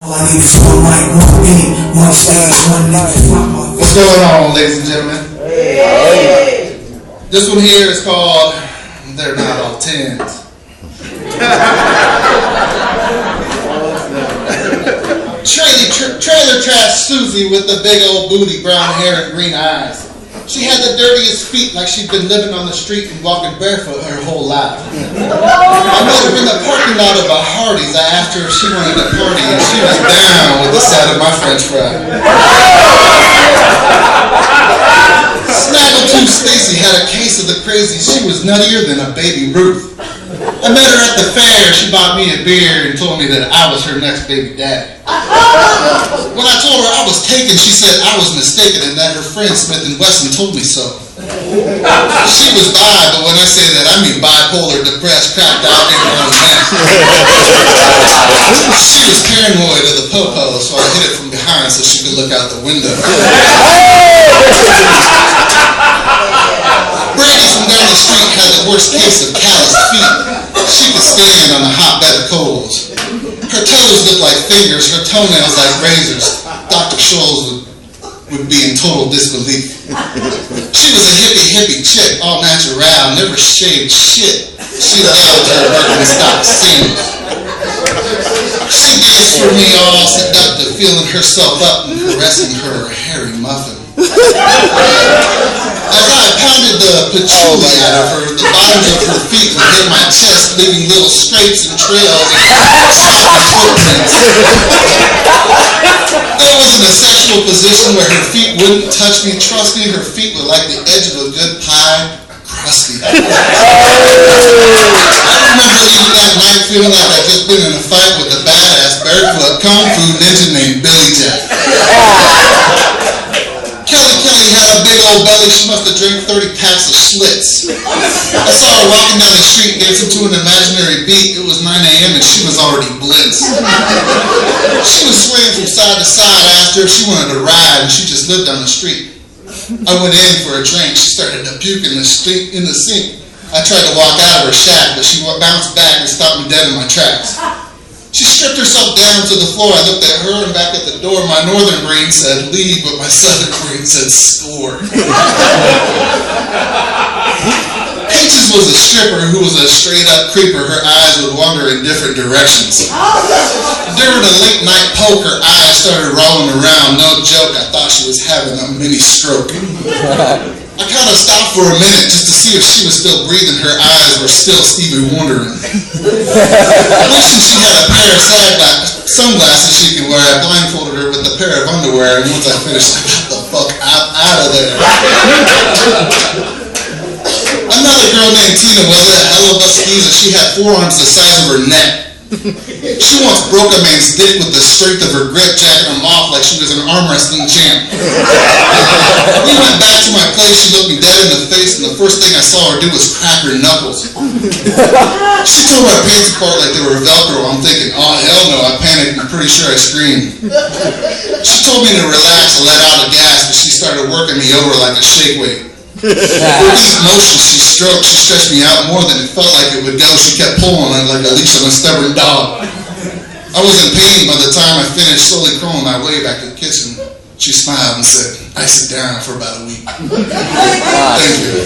All I need is one mic, one beat, one stage, one nigga. What's going on, ladies and gentlemen? Hey. This one here is called They're Not All Tens. Trailer trash Susie with the big old booty, brown hair, and green eyes. She had the dirtiest feet, like she'd been living on the street and walking barefoot her whole life. I met her in the parking lot of a Hardee's. I asked her if she wanted a party, and she was down with the sight of my French fry. Snaggletooth Stacy had a case of the crazy. She was nuttier than a baby Ruth. I met her at the fair. She bought me a beer and told me that I was her next baby daddy. When I told her I was taken, she said I was mistaken and that her friend Smith & Wesson told me so. She was bi, but when I say that, I mean bipolar, depressed, cracked out, and on that. She was paranoid of the po-po, so I hit it from behind so she could look out the window. Brady from down the street had the worst case of calloused feet. She could stand on a hot bed of coals. Her toes looked like fingers, her toenails like razors. Dr. Scholl's would be in total disbelief. She was a hippie chick, all natural, never shaved shit. She loved her Birkenstock sandals. She danced for me all seductive, feeling herself up and caressing her hairy muffin. As I pounded the patchouli out of her, the bottoms of her feet would hit my chest, leaving little scrapes and trails and soft footprints. It wasn't a sexual position where her feet wouldn't touch me. Trust me, her feet were like the edge of a good pie, crusty. I remember leaving that night feeling like I'd just been in a fight with a badass barefoot kung fu ninja named Billy Jack. Kelly had a big old belly. She must have drank 30 packs of Schlitz. I saw her walking down the street dancing to an imaginary beat. It was 9 a.m. and she was already blitzed. She was swaying from side to side. I asked her if she wanted to ride, and she just lived down the street. I went in for a drink. She started to puke in the sink. I tried to walk out of her shack, but she bounced back and stopped me dead in my tracks. She stripped herself down to the floor. I looked at her and back at the door. My northern brain said leave, but my southern brain said score. Peaches was a stripper who was a straight-up creeper. Her eyes would wander in different directions. During a late-night poke, her eyes started rolling around. No joke, I thought she was having a mini stroke. I kind of stopped for a minute just to see if she was still breathing. Her eyes were still Stevie Wondering. Wishing she had a pair of sunglasses she could wear, I blindfolded her with a pair of underwear, and once I finished, I got the fuck out of there. Another girl named Tina was a hell of a skeezer. She had forearms the size of her neck. She once broke a man's dick with the strength of her grip, jacking him off like she was an arm wrestling champ. We went back to my place. She looked me dead in the face, and the first thing I saw her do was crack her knuckles. She tore my pants apart like they were Velcro. I'm thinking, oh hell no, I panicked and pretty sure I screamed. She told me to relax and let out a gas, but she started working me over like a shake weight. With each motion she stroked, she stretched me out more than it felt like it would go. She kept pulling on it like a leash on a stubborn dog. I was in pain by the time I finished, slowly crawling my way back to the kitchen. She smiled and said, I sit down for about a week. Thank you.